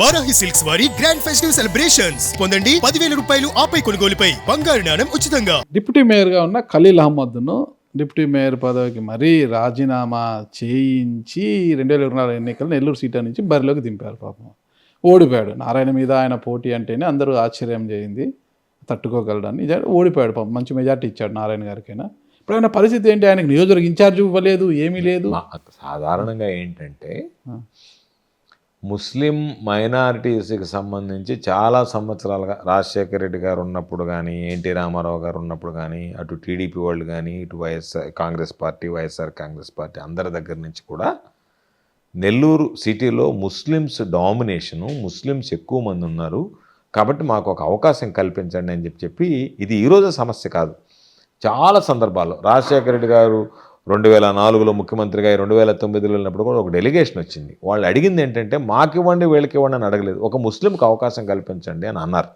Varahi silks వారి grand festive celebrations పొందండి 10,000 రూపాయలు ఆపై కొనుగోలుపై బంగారు నాణెం ఉచితంగా. డిప్యూటీ మేయర్గా ఉన్న ఖలీల్ అహ్మద్ను డిప్యూటీ మేయర్ పదవికి మరీ రాజీనామా చేయించి 2024 ఎన్నికలు నెల్లూరు సీటు నుంచి బరిలోకి దింపారు. పాపం ఓడిపోయాడు. నారాయణ మీద ఆయన పోటీ అంటేనే అందరూ ఆశ్చర్యం చేయింది, తట్టుకోగలడని. ఓడిపోయాడు. పాపం మంచి మెజార్టీ ఇచ్చాడు నారాయణ గారికైనా. ఇప్పుడు ఆయన పరిస్థితి ఏంటి? ఆయనకు నియోజకవర్గ ఇన్ఛార్జ్ ఇవ్వలేదు, ఏమీ లేదు. సాధారణంగా ఏంటంటే ముస్లిం మైనారిటీస్కి సంబంధించి చాలా సంవత్సరాలుగా రాజశేఖర రెడ్డి గారు ఉన్నప్పుడు కానీ, ఎన్టీ రామారావు గారు ఉన్నప్పుడు కానీ, అటు టీడీపీ వాళ్ళు కానీ, ఇటు వైఎస్ఆర్ కాంగ్రెస్ పార్టీ, వైఎస్ఆర్ కాంగ్రెస్ పార్టీ అందరి దగ్గర నుంచి కూడా నెల్లూరు సిటీలో ముస్లిమ్స్ డామినేషను, ముస్లిమ్స్ ఎక్కువ మంది ఉన్నారు కాబట్టి మాకు ఒక అవకాశం కల్పించండి అని చెప్పి ఇది ఈరోజు సమస్య కాదు. చాలా సందర్భాల్లో రాజశేఖర రెడ్డి గారు 2004లో ముఖ్యమంత్రిగా 2009లో వెళ్ళినప్పుడు కూడా ఒక డెలిగేషన్ వచ్చింది. వాళ్ళు అడిగింది ఏంటంటే మాకివ్వండి వీళ్ళకి ఇవ్వండి అని అడగలేదు, ఒక ముస్లింకి అవకాశం కల్పించండి అని అన్నారు.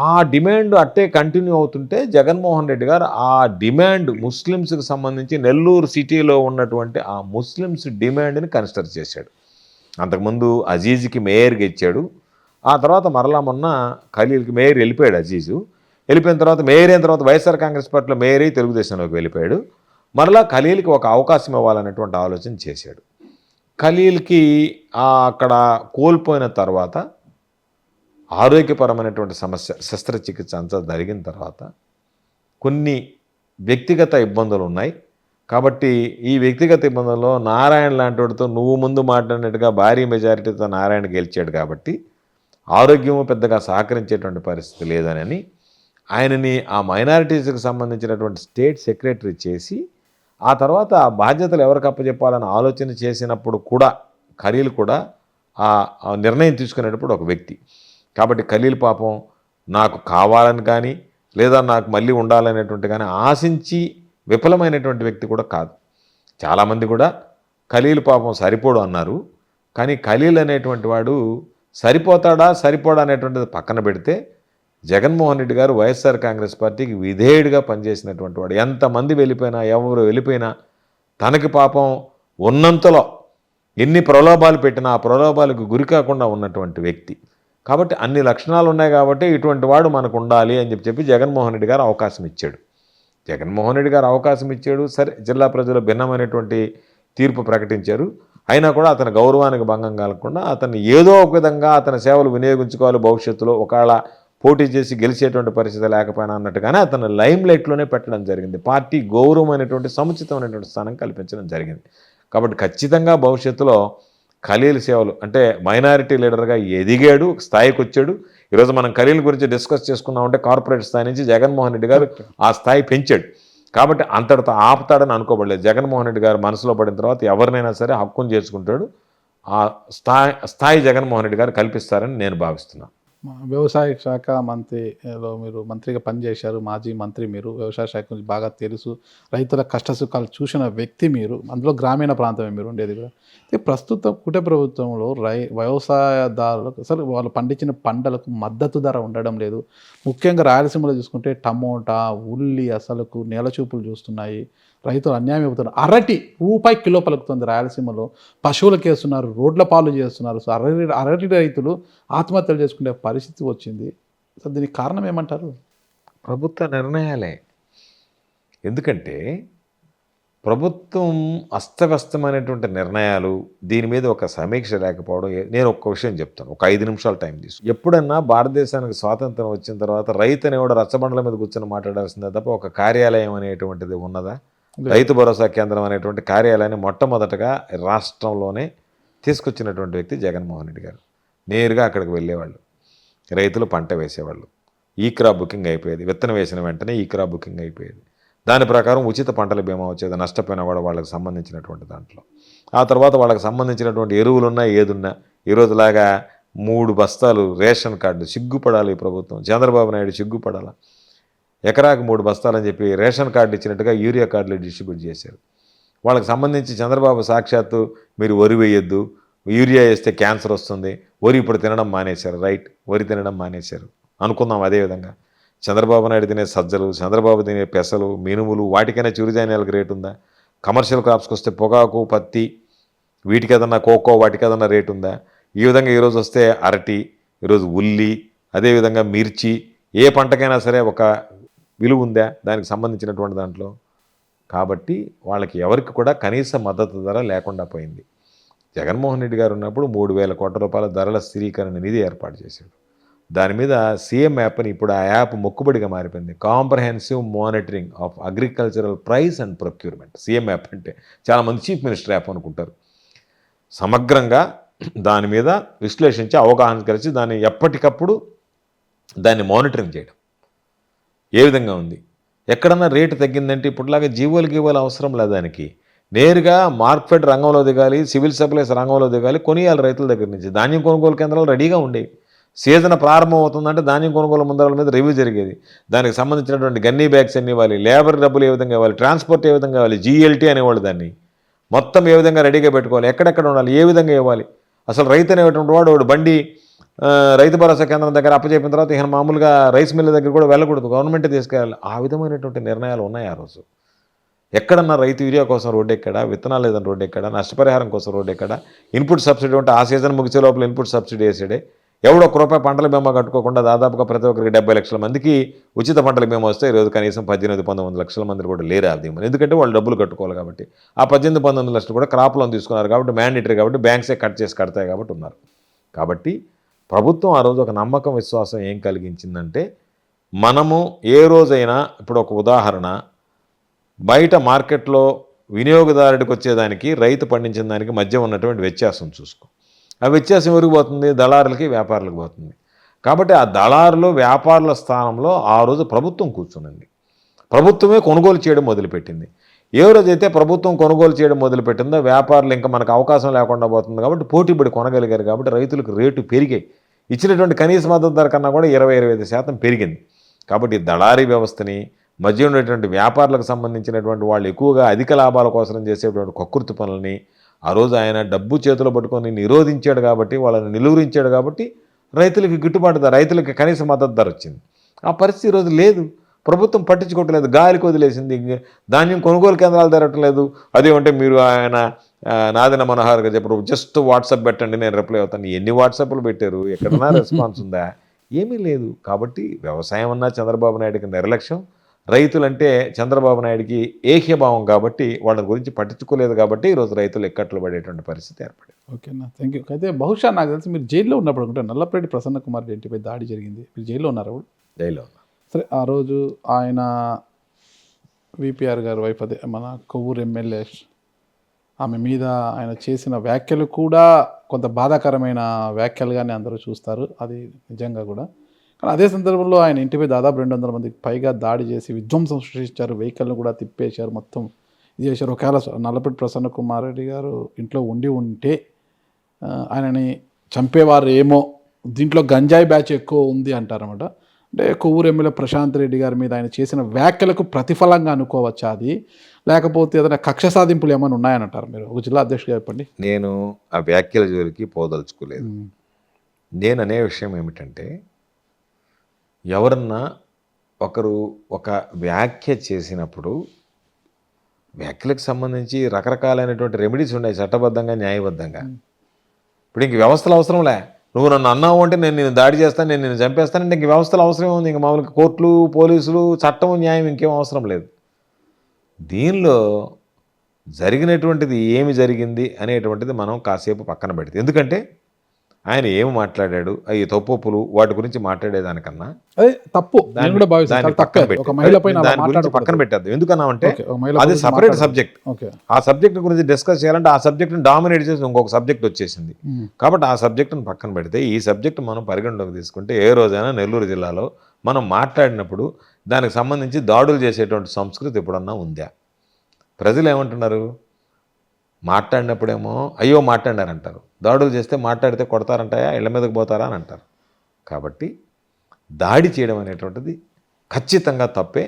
ఆ డిమాండ్ అట్టే కంటిన్యూ అవుతుంటే జగన్మోహన్ రెడ్డి గారు ఆ డిమాండ్ ముస్లిమ్స్కి సంబంధించి నెల్లూరు సిటీలో ఉన్నటువంటి ఆ ముస్లిమ్స్ డిమాండ్ని కన్సిడర్ చేశాడు. అంతకుముందు అజీజ్కి మేయర్గా ఇచ్చాడు. ఆ తర్వాత మరలా మొన్న ఖలీల్కి మేయర్ వెళ్ళిపోయాడు. అజీజు వెళ్ళిపోయిన తర్వాత మేయర్ అయిన తర్వాత వైఎస్ఆర్ కాంగ్రెస్ పార్టీలో మేయర్ అయి తెలుగుదేశంలోకి వెళ్ళిపోయాడు. మరలా ఖలీల్కి ఒక అవకాశం ఇవ్వాలనేటువంటి ఆలోచన చేశాడు. ఖలీల్కి అక్కడ కోల్పోయిన తర్వాత ఆరోగ్యపరమైనటువంటి సమస్య, శస్త్రచికిత్స అంతా జరిగిన తర్వాత కొన్ని వ్యక్తిగత ఇబ్బందులు ఉన్నాయి కాబట్టి ఈ వ్యక్తిగత ఇబ్బందుల్లో నారాయణ లాంటి వాడితో నువ్వు ముందు మాట్లాడినట్టుగా భారీ మెజారిటీతో నారాయణ గెలిచాడు కాబట్టి ఆరోగ్యము పెద్దగా సహకరించేటువంటి పరిస్థితి లేదని ఆయనని ఆ మైనారిటీస్కి సంబంధించినటువంటి స్టేట్ సెక్రటరీ చేసి ఆ తర్వాత ఆ బాధ్యతలు ఎవరికి అప్పచెప్పాలని ఆలోచన చేసినప్పుడు కూడా ఖలీల్ కూడా ఆ నిర్ణయం తీసుకునేటప్పుడు ఒక వ్యక్తి కాబట్టి ఖలీల్ పాపం నాకు కావాలని కానీ లేదా నాకు మళ్ళీ ఉండాలనేటువంటి కానీ ఆశించి విఫలమైనటువంటి వ్యక్తి కూడా కాదు. చాలామంది కూడా ఖలీల్ పాపం సరిపోడు అన్నారు. కానీ ఖలీల్ అనేటువంటి వాడు సరిపోతాడా సరిపోడా అనేటువంటిది పక్కన పెడితే జగన్మోహన్ రెడ్డి గారు వైఎస్ఆర్ కాంగ్రెస్ పార్టీకి విధేయుడిగా పనిచేసినటువంటి వాడు. ఎంతమంది వెళ్ళిపోయినా ఎవరు వెళ్ళిపోయినా తనకి పాపం ఉన్నంతలో ఎన్ని ప్రలోభాలు పెట్టినా ఆ ప్రలోభాలకు గురి కాకుండా ఉన్నటువంటి వ్యక్తి కాబట్టి అన్ని లక్షణాలు ఉన్నాయి కాబట్టి ఇటువంటి వాడు మనకు ఉండాలి అని చెప్పి జగన్మోహన్ రెడ్డి గారు అవకాశం ఇచ్చాడు. జగన్మోహన్ రెడ్డి గారు అవకాశం ఇచ్చాడు. సరే, జిల్లా ప్రజలు భిన్నమైనటువంటి తీర్పు ప్రకటించారు. అయినా కూడా అతని గౌరవానికి భంగం కలగకుండా అతన్ని ఏదో ఒక విధంగా అతని సేవలు వినియోగించుకోవాలి, భవిష్యత్తులో ఒకవేళ పోటీ చేసి గెలిచేటువంటి పరిస్థితి లేకపోయినా అన్నట్టుగానే అతను లైమ్ లైట్లోనే పెట్టడం జరిగింది. పార్టీ గౌరవమైనటువంటి సముచితమైనటువంటి స్థానం కల్పించడం జరిగింది. కాబట్టి ఖచ్చితంగా భవిష్యత్తులో ఖలీల్ సేవలు అంటే మైనారిటీ లీడర్గా ఎదిగాడు, స్థాయికి వచ్చాడు. ఈరోజు మనం ఖలీల్ గురించి డిస్కస్ చేసుకున్నామంటే కార్పొరేట్ స్థాయి నుంచి జగన్మోహన్ రెడ్డి గారు ఆ స్థాయి పెంచాడు. కాబట్టి అంతటితో ఆపుతాడని అనుకోబడలేదు. జగన్మోహన్ రెడ్డి గారు మనసులో పడిన తర్వాత ఎవరినైనా సరే హక్కును చేసుకుంటాడు. ఆ స్థాయి జగన్మోహన్ రెడ్డి గారు కల్పిస్తారని నేను భావిస్తున్నాను. వ్యవసాయ శాఖ మంత్రిలో మీరు మంత్రిగా పనిచేశారు, మాజీ మంత్రి మీరు. వ్యవసాయ శాఖ గురించి బాగా తెలుసు, రైతుల కష్టసుఖాలు చూసిన వ్యక్తి మీరు. అందులో గ్రామీణ ప్రాంతమే మీరు ఉండేది కూడా. ప్రస్తుతం కూటమి ప్రభుత్వంలో వ్యవసాయదారులకు అసలు వాళ్ళు పండించిన పంటలకు మద్దతు ధర ఉండడం లేదు. ముఖ్యంగా రాయలసీమలో చూసుకుంటే టమోటా, ఉల్లి అసలుకు నేలచూపులు చూస్తున్నాయి. రైతులు అన్యాయం అవుతున్నారు. అరటి రూపాయి కిలో పలుకుతుంది రాయలసీమలో. పశువులకు వేస్తున్నారు, రోడ్ల పాలు చేస్తున్నారు. సో అరటి రైతులు ఆత్మహత్యలు చేసుకునే పరిస్థితి వచ్చింది. సో దీనికి కారణం ఏమంటారు? ప్రభుత్వ నిర్ణయాలే. ఎందుకంటే ప్రభుత్వం అస్తవ్యస్తమైనటువంటి నిర్ణయాలు, దీని మీద ఒక సమీక్ష లేకపోవడం. నేను ఒక్క విషయం చెప్తాను, ఒక 5 నిమిషాలు టైం తీసుకు. ఎప్పుడన్నా భారతదేశానికి స్వాతంత్రం వచ్చిన తర్వాత రైతు అనేవాడు రచ్చబండల మీద కూర్చొని మాట్లాడాల్సిందే తప్ప ఒక కార్యాలయం అనేటువంటిది ఉన్నదా? రైతు భరోసా కేంద్రం అనేటువంటి కార్యాలయాన్ని మొట్టమొదటగా రాష్ట్రంలోనే తీసుకొచ్చినటువంటి వ్యక్తి జగన్మోహన్ రెడ్డి గారు. నేరుగా అక్కడికి వెళ్ళేవాళ్ళు, రైతులు పంట వేసేవాళ్ళు, ఈ క్రాప్ బుకింగ్ అయిపోయేది. విత్తనం వేసిన వెంటనే ఈ క్రాప్ బుకింగ్ అయిపోయేది. దాని ప్రకారం ఉచిత పంటల బీమా వచ్చేది, నష్టపోయిన కూడా వాళ్ళకి సంబంధించినటువంటి దాంట్లో. ఆ తర్వాత వాళ్ళకి సంబంధించినటువంటి ఎరువులున్నా ఏదున్నా ఈరోజులాగా 3 బస్తాలు రేషన్ కార్డు. సిగ్గుపడాలి ఈ ప్రభుత్వం. చంద్రబాబు నాయుడు సిగ్గుపడాలి. ఎకరాకు 3 బస్తాలని చెప్పి రేషన్ కార్డు ఇచ్చినట్టుగా యూరియా కార్డులు డిస్ట్రిబ్యూట్ చేశారు. వాళ్ళకి సంబంధించి చంద్రబాబు సాక్షాత్తు మీరు వరి వేయొద్దు, యూరియా వేస్తే క్యాన్సర్ వస్తుంది, వరి ఇప్పుడు తినడం మానేశారు. రైట్, వరి తినడం మానేశారు అనుకుందాం. అదేవిధంగా చంద్రబాబు నాయుడు తినే సజ్జలు, చంద్రబాబు తినే పెసలు, మినుములు, వాటికైనా చిరుధాన్యాలకు రేటు ఉందా? కమర్షియల్ క్రాప్స్కి వస్తే పొగాకు, పత్తి, వీటికి ఏదన్నా కోకో, వాటికి ఏదన్నా రేటు ఉందా? ఈ విధంగా ఈరోజు వస్తే అరటి, ఈరోజు ఉల్లి, అదేవిధంగా మిర్చి, ఏ పంటకైనా సరే ఒక విలువ ఉందా దానికి సంబంధించినటువంటి దాంట్లో? కాబట్టి వాళ్ళకి ఎవరికి కూడా కనీస మద్దతు ధర లేకుండా పోయింది. జగన్మోహన్ రెడ్డి గారు ఉన్నప్పుడు 3,000 కోట్ల రూపాయల ధరల స్థిరీకరణ నిధి ఏర్పాటు చేశాడు. దాని మీద సీఎం యాప్ అని ఇప్పుడు ఆ యాప్ మొక్కుబడిగా మారిపోయింది. Comprehensive monitoring of agricultural price and procurement. CM app అంటే చాలామంది చీఫ్ మినిస్టర్ యాప్ అనుకుంటారు. సమగ్రంగా దాని మీద విశ్లేషించి అవగాహన కలిసి దాన్ని ఎప్పటికప్పుడు దాన్ని మానిటరింగ్ చేయడం. ఏ విధంగా ఉంది, ఎక్కడన్నా రేటు తగ్గిందంటే ఇప్పుడులాగా గీవోలు అవసరం లేదు. దానికి నేరుగా మార్కెట్ రంగంలో దిగాలి, సివిల్ సప్లైస్ రంగంలో దిగాలి, కొనియాలి రైతుల దగ్గర నుంచి. ధాన్యం కొనుగోలు కేంద్రాలు రెడీగా ఉండేవి. సీజన్ ప్రారంభం అవుతుందంటే ధాన్యం కొనుగోలు ముందరాల మీద రివ్యూ జరిగేది. దానికి సంబంధించినటువంటి గన్నీ బ్యాగ్స్ ఎన్ని ఇవ్వాలి, లేబర్ డబ్బులు ఏ విధంగా ఇవ్వాలి, ట్రాన్స్పోర్ట్ ఏ విధంగా ఇవ్వాలి, జీఎల్టీ అనేవాళ్ళు దాన్ని మొత్తం ఏ విధంగా రెడీగా పెట్టుకోవాలి, ఎక్కడెక్కడ ఉండాలి, ఏ విధంగా ఇవ్వాలి. అసలు రైతు అనేటువంటి వాడు బండి రైతు భరోసా కేంద్రం దగ్గర అప్పచెప్పిన తర్వాత ఇక మామూలుగా రైస్ మిల్ దగ్గర కూడా వెళ్ళకూడదు, గవర్నమెంటే తీసుకెళ్ళాలి. ఆ విధమైనటువంటి నిర్ణయాలు ఉన్నాయి ఆ రోజు. ఎక్కడన్నా రైతు యూరియా కోసం రోడ్డు ఎక్కడా, విత్తనాలు లేదని రోడ్డు ఎక్కడా, నష్టపరిహారం కోసం రోడ్డు ఎక్కడా, ఇన్పుట్ సబ్సిడీ ఉంటే ఆ సీజన్ ముగిసే లోపల ఇన్పుట్ సబ్సిడీ వేసాడే. ఎవడో ₹1 పంటల బీమా కట్టుకోకుండా దాదాపుగా ప్రతి ఒక్కరికి 70 లక్షల మందికి ఉచిత పంటల బీమా వస్తే ఈరోజు కనీసం 18-19 లక్షల మంది కూడా లేరు ఆ బీమా. ఎందుకంటే వాళ్ళు డబ్బులు కట్టుకోవాలి కాబట్టి. ఆ 18-19 లక్షలు కూడా క్రాప్ లోన్ తీసుకున్నారు కాబట్టి, మ్యాండేటరీ కాబట్టి, బ్యాంక్సే కడతాయి కాబట్టి ఉన్నారు. కాబట్టి ప్రభుత్వం ఆ రోజు ఒక నమ్మకం విశ్వాసం ఏం కలిగించిందంటే, మనము ఏ రోజైనా ఇప్పుడు ఒక ఉదాహరణ, బయట మార్కెట్లో వినియోగదారుడికి వచ్చేదానికి రైతు పండించిన దానికి మధ్య ఉన్నటువంటి వ్యత్యాసం చూసుకో. ఆ వ్యత్యాసం ఎవరికి పోతుంది? దళారులకి, వ్యాపారులకు పోతుంది. కాబట్టి ఆ దళారులు, వ్యాపారుల స్థానంలో ఆ రోజు ప్రభుత్వం కూర్చున్నది. ప్రభుత్వమే కొనుగోలు చేయడం మొదలుపెట్టింది. ఏ రోజైతే ప్రభుత్వం కొనుగోలు చేయడం మొదలుపెట్టిందో వ్యాపారులు ఇంకా మనకు అవకాశం లేకుండా పోతుంది కాబట్టి పోటీపడి కొనగలిగారు. కాబట్టి రైతులకు రేటు పెరిగాయి. ఇచ్చినటువంటి కనీస మద్దతు ధర కన్నా కూడా 20-25% పెరిగింది. కాబట్టి దళారీ వ్యవస్థని, మధ్య ఉండేటువంటి వ్యాపారులకు సంబంధించినటువంటి వాళ్ళు ఎక్కువగా అధిక లాభాల కోసం చేసేటువంటి కక్కుర్తి పనులని ఆ రోజు ఆయన డబ్బు చేతిలో పట్టుకొని నిరోధించాడు. కాబట్టి వాళ్ళని నిలువరించాడు. కాబట్టి రైతులకి గిట్టుబాటు ధర, రైతులకి కనీస మద్దతు ధర వచ్చింది. ఆ పరిస్థితి ఈరోజు లేదు. ప్రభుత్వం పట్టించుకోవట్లేదు, గాలికి వదిలేసింది. ధాన్యం కొనుగోలు కేంద్రాలు జరగట్లేదు. అదేమంటే మీరు ఆయన నాదిన మనోహర్ గారు చెప్పారు, జస్ట్ వాట్సాప్ పెట్టండి నేను రిప్లై అవుతాను. ఎన్ని వాట్సాప్లు పెట్టారు? ఎక్కడన్నా రెస్పాన్స్ ఉందా? ఏమీ లేదు. కాబట్టి వ్యవసాయం అన్నా చంద్రబాబు నాయుడికి నిర్లక్ష్యం, రైతులంటే చంద్రబాబు నాయుడికి ఏహ్యభావం. కాబట్టి వాళ్ళ గురించి పట్టించుకోలేదు. కాబట్టి ఈరోజు రైతులు ఎక్కట్లు పడేటువంటి పరిస్థితి ఏర్పడింది. ఓకేనా, థ్యాంక్ యూ. అయితే బహుశా నాకు తెలిసి మీరు జైల్లో ఉన్నప్పుడు అనుకుంటే నల్లపరెడ్డి ప్రసన్న కుమార్ రెడ్డిపై దాడి జరిగింది, మీరు జైల్లో ఉన్నారు అప్పుడు? జైల్లో ఉన్నా. సరే, ఆ రోజు ఆయన విపిఆర్ గారి వైఫ్, అదే మన కొవ్వూరు ఎమ్మెల్యే, ఆమె మీద ఆయన చేసిన వ్యాఖ్యలు కూడా కొంత బాధాకరమైన వ్యాఖ్యలుగానే అందరూ చూస్తారు. అది నిజంగా కూడా. కానీ అదే సందర్భంలో ఆయన ఇంటిపై దాదాపు 200 మందికి పైగా దాడి చేసి విధ్వంసం సృష్టించారు, వెహికల్ను కూడా తిప్పేశారు, మొత్తం ఇది చేశారు. ఒకవేళ నల్లపరెడ్డి ప్రసన్న కుమార్ రెడ్డి గారు ఇంట్లో ఉంటే ఆయనని చంపేవారు ఏమో. దీంట్లో గంజాయి బ్యాచ్ ఎక్కువ ఉంది అంటారన్నమాట. అంటే కొవ్వూరు ఎమ్మెల్యే ప్రశాంత్ రెడ్డి గారి మీద ఆయన చేసిన వ్యాఖ్యలకు ప్రతిఫలంగా అనుకోవచ్చా అది, లేకపోతే ఏదైనా కక్ష సాధింపులు ఏమైనా ఉన్నాయని అంటారు? మీరు ఒక జిల్లా అధ్యక్షుడిగా చెప్పండి. నేను ఆ వ్యాఖ్యల జోలికి పోదలుచుకోలేదు. నేను అనే విషయం ఏమిటంటే, ఎవరన్నా ఒకరు ఒక వ్యాఖ్య చేసినప్పుడు వ్యాఖ్యలకు సంబంధించి రకరకాలైనటువంటి రెమెడీస్ ఉన్నాయి, చట్టబద్ధంగా, న్యాయబద్ధంగా. ఇప్పుడు ఇంక వ్యవస్థలు అవసరంలే. నువ్వు నన్ను అన్నావు అంటే నేను దాడి చేస్తాను, నేను నిన్ను చంపేస్తానంటే ఇంక వ్యవస్థలు అవసరం ఉంది. ఇంక మామూలుగా కోర్టులు, పోలీసులు, చట్టం, న్యాయం ఇంకేం అవసరం లేదు. దీనిలో జరిగినటువంటిది ఏమి జరిగింది అనేటువంటిది మనం కాసేపు పక్కన పెడితే, ఎందుకంటే ఆయన ఏమి మాట్లాడాడు, అవి తప్పులు, వాటి గురించి మాట్లాడేదానికన్నా అదే తప్పు నేను కూడా భావిస్తాను. ఒక మహిళ పైన దాని గురించి పక్కన పెట్టద్దు. ఎందుకన్నామంటే అది సపరేట్ సబ్జెక్ట్. ఆ సబ్జెక్ట్ గురించి డిస్కస్ చేయాలంటే ఆ సబ్జెక్ట్ని డామినేట్ చేసి ఇంకొక సబ్జెక్ట్ వచ్చేసింది. కాబట్టి ఆ సబ్జెక్ట్ని పక్కన పెడితే ఈ సబ్జెక్ట్ మనం పరిగణలోకి తీసుకుంటే, ఏ రోజైనా నెల్లూరు జిల్లాలో మనం మాట్లాడినప్పుడు దానికి సంబంధించి దాడులు చేసేటువంటి సంస్కృతి ఎప్పుడన్నా ఉందా? ప్రజలు ఏమంటున్నారు? మాట్లాడినప్పుడేమో అయ్యో మాట్లాడారంటారు, దాడులు చేస్తే మాట్లాడితే కొడతారంటాయా, ఇళ్ల మీదకి పోతారా అని అంటారు. కాబట్టి దాడి చేయడం అనేటువంటిది ఖచ్చితంగా తప్పే.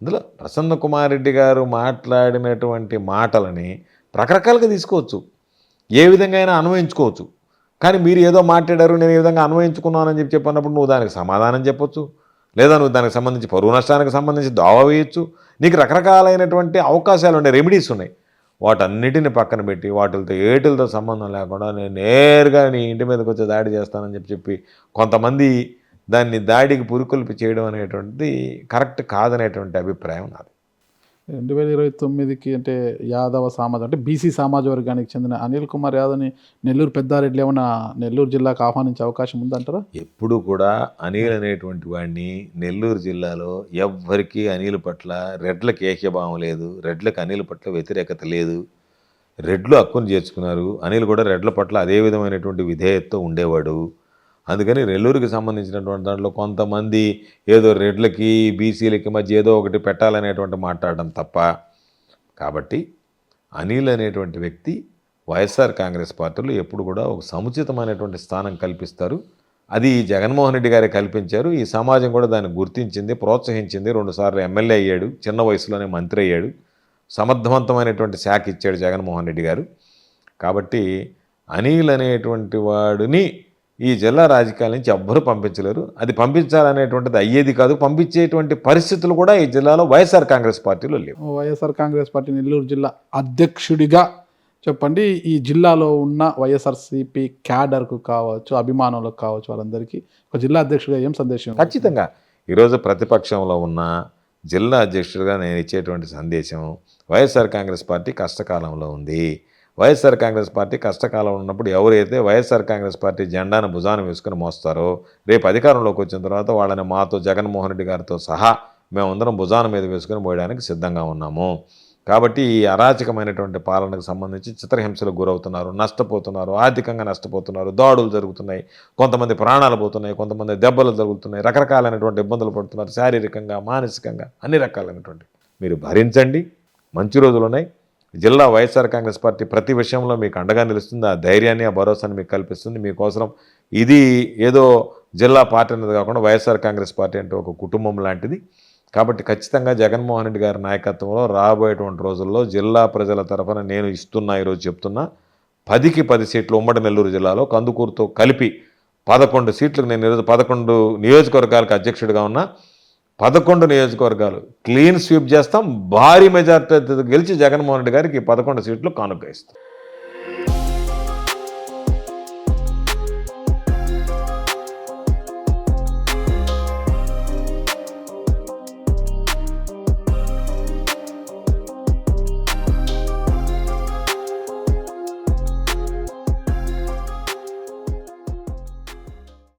అందులో ప్రసన్న కుమార్ రెడ్డి గారు మాట్లాడినటువంటి మాటలని రకరకాలుగా తీసుకోవచ్చు, ఏ విధంగా అయినా అన్వయించుకోవచ్చు. కానీ మీరు ఏదో మాట్లాడారు, నేను ఈ విధంగా అన్వయించుకున్నానని చెప్పినప్పుడు నువ్వు దానికి సమాధానం చెప్పొచ్చు, లేదా నువ్వు దానికి సంబంధించి పరువు నష్టానికి సంబంధించి దావా వేయచ్చు. నీకు రకరకాలైనటువంటి అవకాశాలు ఉన్నాయి, రెమెడీస్ ఉన్నాయి. వాటన్నిటిని పక్కన పెట్టి వాటితో ఏటిలతో సంబంధం లేకుండా నేను నేరుగా నీ ఇంటి మీదకి వచ్చి దాడి చేస్తానని చెప్పి కొంతమంది దాన్ని దాడికి పురుకొల్పి చేయడం అనేటువంటిది కరెక్ట్ కాదనేటువంటి అభిప్రాయం నాది. 2029కి అంటే యాదవ సమాజం అంటే బీసీ సమాజ వర్గానికి చెందిన అనిల్ కుమార్ యాదవ్ని నెల్లూరు పెద్దారెడ్డి ఏమైనా నెల్లూరు జిల్లాకు ఆహ్వానించే అవకాశం ఉందంటారా? ఎప్పుడు కూడా అనిల్ అనేటువంటి వాడిని నెల్లూరు జిల్లాలో ఎవ్వరికీ అనిల్ పట్ల రెడ్లకు ఏకీభావం లేదు, రెడ్లకు అనిల్ పట్ల వ్యతిరేకత లేదు. రెడ్లు హక్కును చేర్చుకున్నారు, అనిల్ కూడా రెడ్ల పట్ల అదే విధమైనటువంటి విధేయతతో ఉండేవాడు. అందుకని నెల్లూరుకి సంబంధించినటువంటి దాంట్లో కొంతమంది ఏదో రెడ్లకి బీసీలకి మధ్య ఏదో ఒకటి పెట్టాలనేటువంటి మాట్లాడడం తప్ప. కాబట్టి అనిల్ అనేటువంటి వ్యక్తి వైఎస్ఆర్ కాంగ్రెస్ పార్టీలో ఎప్పుడు కూడా ఒక సముచితమైనటువంటి స్థానం కల్పిస్తారు. అది జగన్మోహన్ రెడ్డి గారే కల్పించారు. ఈ సమాజం కూడా దాన్ని గుర్తించింది, ప్రోత్సహించింది. 2 సార్లు ఎమ్మెల్యే అయ్యాడు, చిన్న వయసులోనే మంత్రి అయ్యాడు, సమర్థవంతమైనటువంటి శాఖ ఇచ్చాడు జగన్మోహన్ రెడ్డి గారు. కాబట్టి అనిల్ అనేటువంటి వాడిని ఈ జిల్లా రాజకీయాల నుంచి ఎవ్వరూ పంపించలేరు. అది పంపించాలనేటువంటిది అయ్యేది కాదు. పంపించేటువంటి పరిస్థితులు కూడా ఈ జిల్లాలో వైఎస్ఆర్ కాంగ్రెస్ పార్టీలో లేవు. వైఎస్ఆర్ కాంగ్రెస్ పార్టీ నెల్లూరు జిల్లా అధ్యక్షుడిగా చెప్పండి, ఈ జిల్లాలో ఉన్న వైఎస్ఆర్సీపీ క్యాడర్కు కావచ్చు, అభిమానులకు కావచ్చు, వాళ్ళందరికీ ఒక జిల్లా అధ్యక్షుడిగా ఏం సందేశం? ఖచ్చితంగా ఈరోజు ప్రతిపక్షంలో ఉన్న జిల్లా అధ్యక్షుడిగా నేను ఇచ్చేటువంటి సందేశం, వైఎస్ఆర్ కాంగ్రెస్ పార్టీ కష్టకాలంలో ఉంది. వైఎస్ఆర్ కాంగ్రెస్ పార్టీ కష్టకాలం ఉన్నప్పుడు ఎవరైతే వైఎస్ఆర్ కాంగ్రెస్ పార్టీ జెండాను భుజాన వేసుకుని మోస్తారో రేపు అధికారంలోకి వచ్చిన తర్వాత వాళ్ళని మాతో జగన్మోహన్ రెడ్డి గారితో సహా మేమందరం భుజాన మీద వేసుకుని పోయడానికి సిద్ధంగా ఉన్నాము. కాబట్టి ఈ అరాచకమైనటువంటి పాలనకు సంబంధించి చిత్రహింసలకు గురవుతున్నారు, నష్టపోతున్నారు, ఆర్థికంగా నష్టపోతున్నారు, దాడులు జరుగుతున్నాయి, కొంతమంది ప్రాణాలు పోతున్నాయి, కొంతమంది దెబ్బలు జరుగుతున్నాయి, రకరకాలైనటువంటి ఇబ్బందులు పడుతున్నారు, శారీరకంగా మానసికంగా అన్ని రకాలైనటువంటి. మీరు భరించండి, మంచి రోజులు ఉన్నాయి. జిల్లా వైఎస్ఆర్ కాంగ్రెస్ పార్టీ ప్రతి విషయంలో మీకు అండగా నిలుస్తుంది. ఆ ధైర్యాన్ని, ఆ భరోసాని మీకు కల్పిస్తుంది. మీకోసం ఇది ఏదో జిల్లా పార్టీ అనేది కాకుండా వైఎస్ఆర్ కాంగ్రెస్ పార్టీ అంటే ఒక కుటుంబం లాంటిది. కాబట్టి ఖచ్చితంగా జగన్మోహన్ రెడ్డి గారి నాయకత్వంలో రాబోయేటువంటి రోజుల్లో జిల్లా ప్రజల తరఫున నేను ఈరోజు చెప్తున్నా 10కి 10 సీట్లు ఉమ్మడి నెల్లూరు జిల్లాలో కందుకూరుతో కలిపి 11 సీట్లకు నేను ఈరోజు 11 నియోజకవర్గాలకు అధ్యక్షుడిగా ఉన్నా. 11 నియోజకవర్గాలు క్లీన్ స్వీప్ చేస్తాం, భారీ మెజార్టీ గెలిచి జగన్మోహన్ రెడ్డి గారికి 11 సీట్లు కానుక ఇస్తాం.